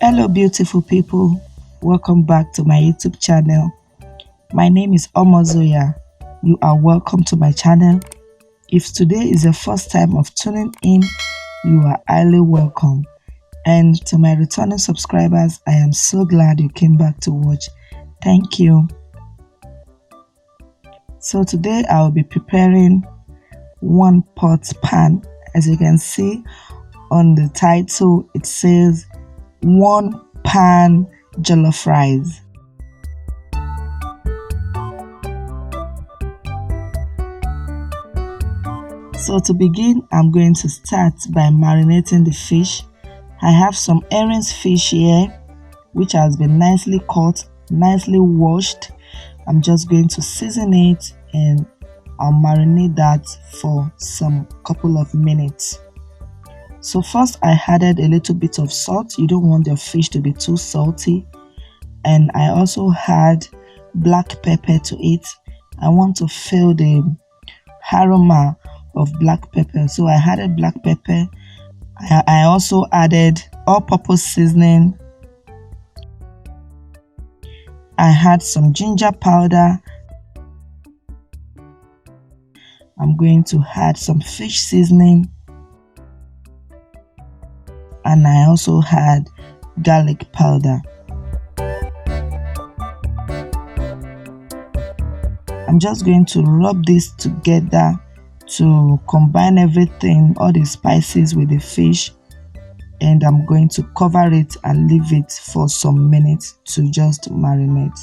Hello beautiful people, welcome back to my YouTube channel. My name is Zoya. You are welcome to my channel. If today is the first time of tuning in, you are highly welcome. And to my returning subscribers, I am so glad you came back to watch. Thank you. So today I will be preparing one pot pan. As you can see on the title, it says one pan jollof rice. So to begin, I'm going to start by marinating the fish. I have some herrings fish here, which has been nicely cut, nicely washed. I'm just going to season it and I'll marinate that for some couple of minutes. So first I added a little bit of salt. You don't want your fish to be too salty. And I also add black pepper to it. I want to feel the aroma of black pepper. So I added black pepper. I also added all-purpose seasoning. I had some ginger powder. I'm going to add some fish seasoning. And I also had garlic powder. I'm just going to rub this together to combine everything, all the spices with the fish, and I'm going to cover it and leave it for some minutes to just marinate.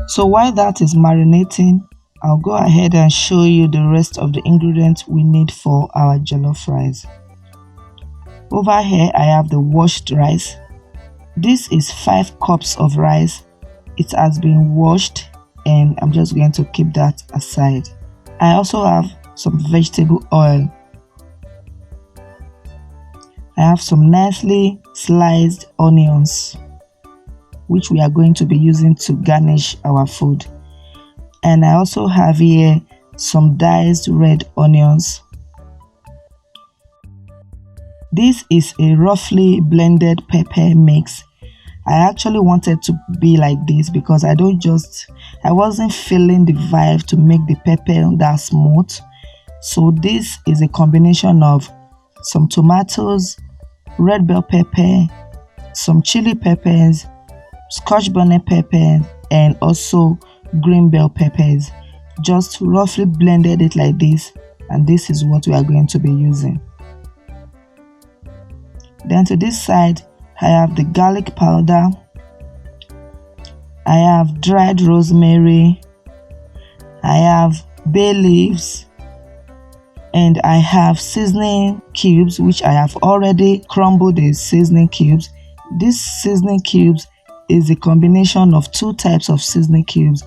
So while that is marinating, I'll go ahead and show you the rest of the ingredients we need for our jollof rice. Over here I have the washed rice. This is 5 cups of rice. It has been washed and I'm just going to keep that aside. I also have some vegetable oil. I have some nicely sliced onions, which we are going to be using to garnish our food. And I also have here some diced red onions. This is a roughly blended pepper mix. I actually wanted to be like this because I wasn't feeling the vibe to make the pepper that smooth. So this is a combination of some tomatoes, red bell pepper, some chili peppers, scotch bonnet pepper, and also green bell peppers. Just roughly blended it like this, and this is what we are going to be using. Then to this side I have the garlic powder, I have dried rosemary, I have bay leaves, and I have seasoning cubes, which I have already crumbled the seasoning cubes. This seasoning cubes is a combination of 2 types of seasoning cubes.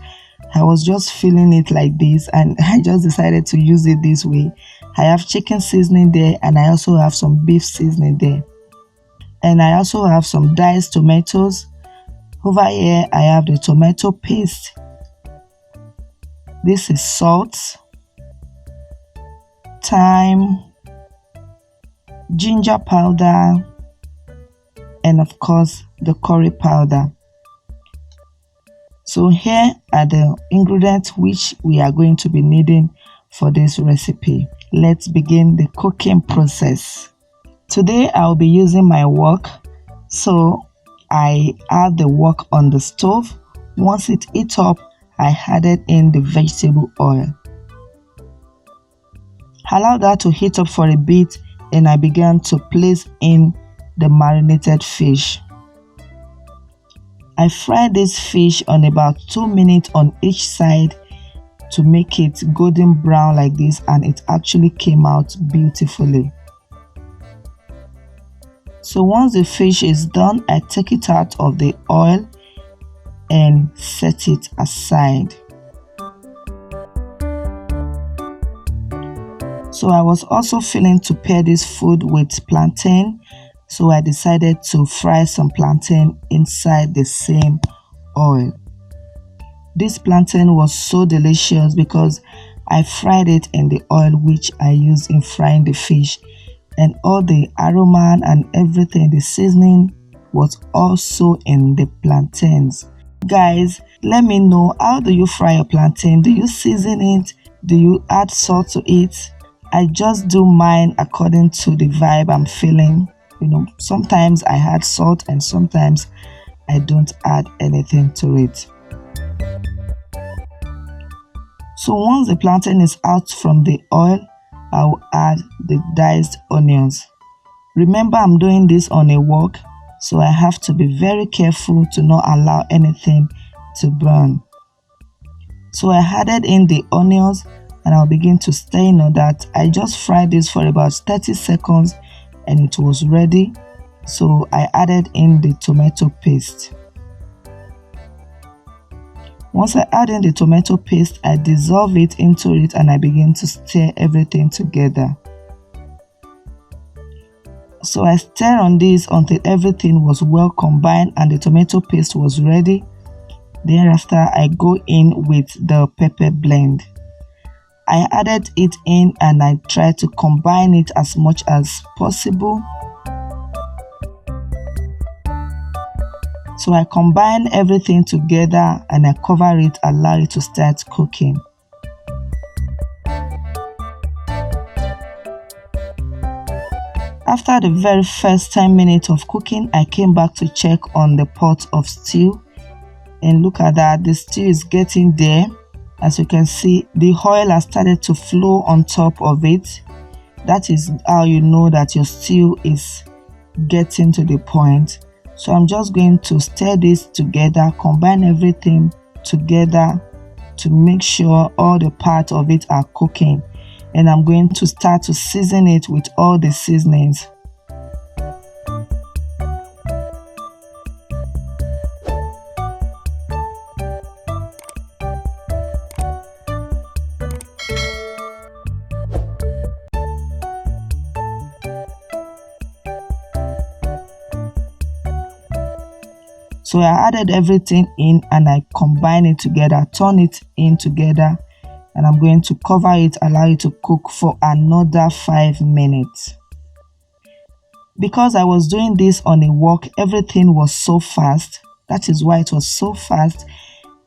I was just feeling it like this and I just decided to use it this way. I have chicken seasoning there and I also have some beef seasoning there. And I also have some diced tomatoes. Over here I have the tomato paste. This is salt, thyme, ginger powder, and of course the curry powder. So here are the ingredients which we are going to be needing for this recipe. Let's begin the cooking process. Today I'll be using my wok, so I add the wok on the stove. Once it heats up, I added in the vegetable oil. Allow that to heat up for a bit and I began to place in the marinated fish. I fried this fish on about 2 minutes on each side to make it golden brown like this, and it actually came out beautifully. So once the fish is done, I take it out of the oil and set it aside. So I was also feeling to pair this food with plantain, so I decided to fry some plantain inside the same oil. This plantain was so delicious because I fried it in the oil which I used in frying the fish. and all the aroma and everything, the seasoning was also in the plantains. Guys, let me know, how do you fry your plantain? Do you season it? Do you add salt to it? I just do mine according to the vibe I'm feeling. Sometimes I add salt and sometimes I don't add anything to it. So once the plantain is out from the oil, I'll add the diced onions. Remember, I'm doing this on a wok, so I have to be very careful to not allow anything to burn. So I added in the onions and I'll begin to stir that. I just fried this for about 30 seconds and it was ready. So I added in the tomato paste. Once I add in the tomato paste, I dissolve it into it and I begin to stir everything together. So I stir on this until everything was well combined and the tomato paste was ready. Thereafter, I go in with the pepper blend. I added it in and I tried to combine it as much as possible. So I combine everything together and I cover it, allow it to start cooking. After the very first 10 minutes of cooking, I came back to check on the pot of stew. And look at that, the stew is getting there. As you can see, the oil has started to flow on top of it. That is how you know that your stew is getting to the point. So I'm just going to stir this together, combine everything together to make sure all the parts of it are cooking. And I'm going to start to season it with all the seasonings. So I added everything in and I combine it together, turn it in together, and I'm going to cover it, allow it to cook for another 5 minutes. Because I was doing this on a wok, everything was so fast. That is why it was so fast,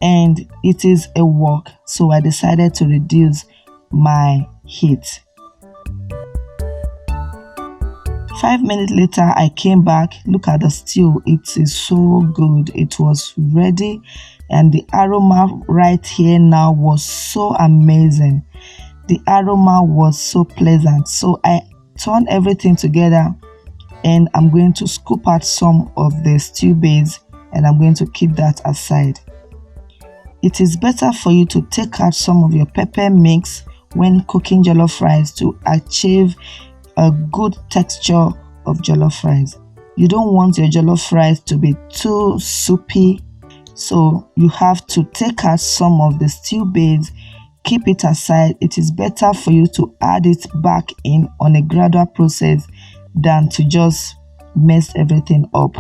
and it is a wok, so I decided to reduce my heat. 5 minutes later, I came back. Look at the stew. It is so good. It was ready. And the aroma right here now was so amazing. The aroma was so pleasant. So I turned everything together and I'm going to scoop out some of the stew base and I'm going to keep that aside. It is better for you to take out some of your pepper mix when cooking jollof rice to achieve a good texture of jollof rice. You don't want your jollof rice to be too soupy, so you have to take out some of the stew base, keep it aside. It is better for you to add it back in on a gradual process than to just mess everything up.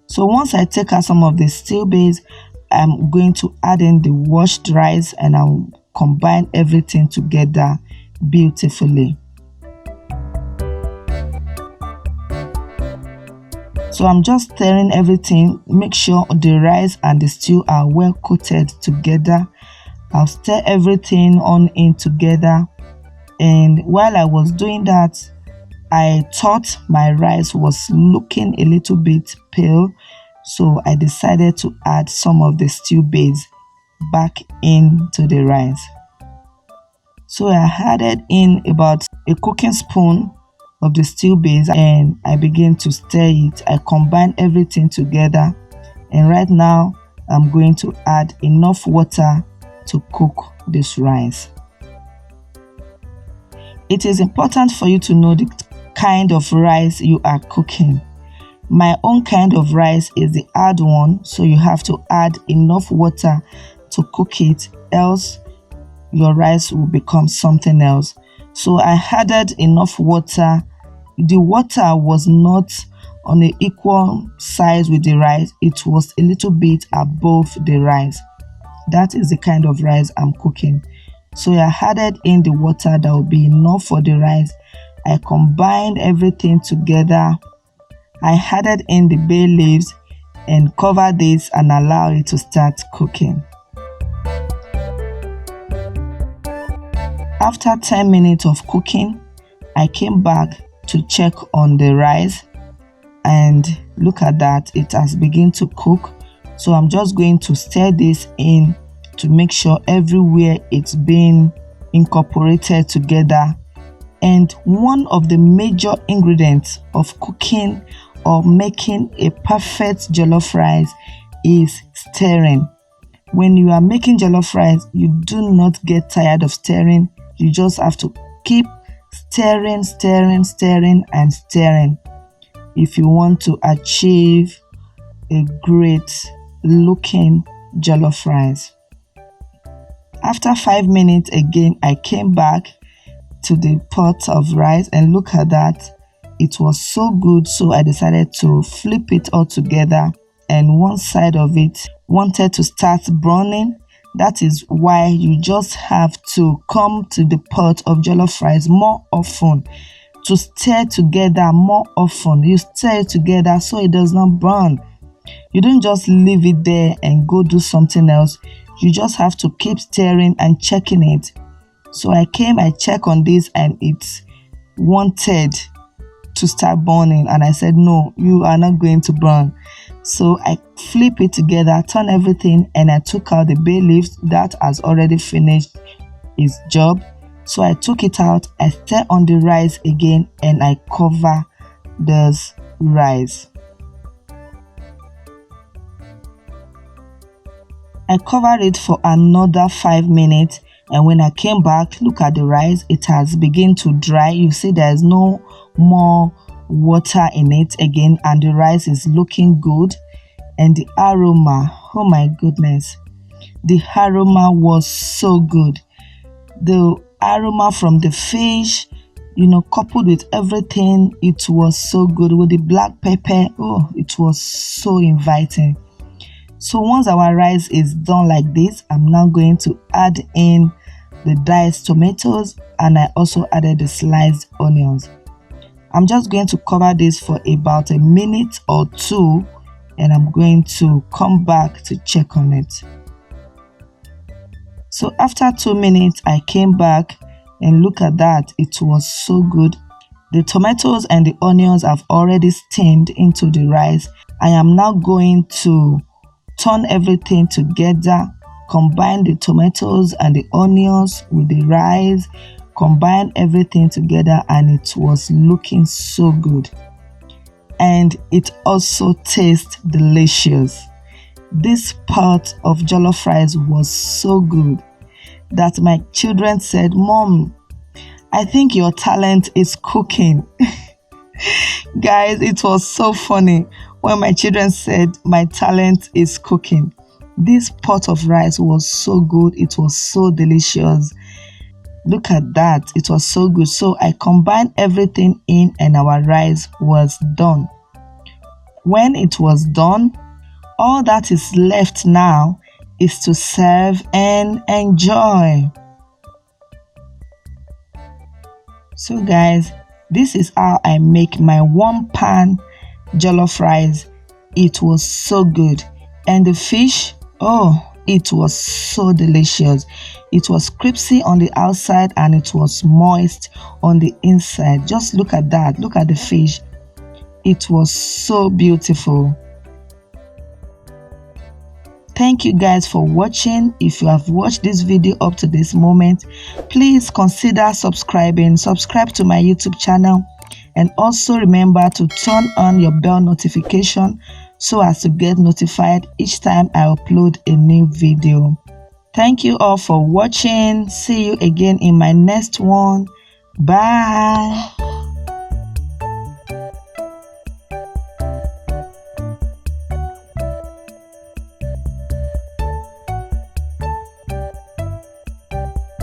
So once I take out some of the stew base, I'm going to add in the washed rice and I'll combine everything together beautifully. So I'm just stirring everything. Make sure the rice and the stew are well coated together. I'll stir everything on in together, and while I was doing that, I thought my rice was looking a little bit pale, so I decided to add some of the stew base back into the rice. So I added in about a cooking spoon of the stew base and I began to stir it. I combine everything together, and right now I'm going to add enough water to cook this rice. It is important for you to know the kind of rice you are cooking. My own kind of rice is the hard one, so you have to add enough water to cook it, else your rice will become something else. So I added enough water. The water was not on an equal size with the rice. It was a little bit above the rice. That is the kind of rice I'm cooking. So I added in the water that will be enough for the rice. I combined everything together. I added in the bay leaves and cover this and allow it to start cooking. After 10 minutes of cooking, I came back to check on the rice, and look at that, it has begun to cook. So I'm just going to stir this in to make sure everywhere it's been incorporated together. And one of the major ingredients of cooking or making a perfect jollof rice is stirring. When you are making jollof rice, you do not get tired of stirring. You just have to keep stirring, stirring, stirring, and stirring if you want to achieve a great looking jollof rice. After 5 minutes again, I came back to the pot of rice and look at that. It was so good, so I decided to flip it all together, and one side of it wanted to start browning. That is why you just have to come to the pot of jollof rice more often to stir together more often. You stir it together so it does not burn. You don't just leave it there and go do something else. You just have to keep stirring and checking it. So I checked on this and it wanted to start burning, and I said, no, you are not going to burn. So I flip it together, turn everything, and I took out the bay leaves that has already finished its job. So I took it out, I stir on the rice again, and I cover this rice. I covered it for another 5 minutes, and when I came back, look at the rice, it has begun to dry. You see there's no more water in it again, and the rice is looking good. And the aroma, oh my goodness, the aroma was so good. The aroma from the fish, coupled with everything, it was so good. With the black pepper, oh, it was so inviting. So once our rice is done like this, I'm now going to add in the diced tomatoes, and I also added the sliced onions. I'm just going to cover this for about a minute or two, and I'm going to come back to check on it. So after 2 minutes, I came back and look at that. It was so good. The tomatoes and the onions have already steamed into the rice. I am now going to turn everything together, combine the tomatoes and the onions with the rice, combine everything together, and it was looking so good. And it also tastes delicious. This pot of jollof rice was so good that my children said, Mom, I think your talent is cooking. Guys, it was so funny when my children said my talent is cooking. This pot of rice was so good. It was so delicious. Look at that. It was so good. So I combined everything in, and our rice was done. When it was done, all that is left now is to serve and enjoy. So guys, this is how I make my one pan jollof rice. It was so good. And the fish, oh, it was so delicious. It was crispy on the outside and it was moist on the inside. Just look at that. Look at the fish. It was so beautiful. Thank you guys for watching. If you have watched this video up to this moment, please consider subscribing. Subscribe to my YouTube channel, and also remember to turn on your bell notification so as to get notified each time I upload a new video. Thank you all for watching. See you again in my next one. Bye.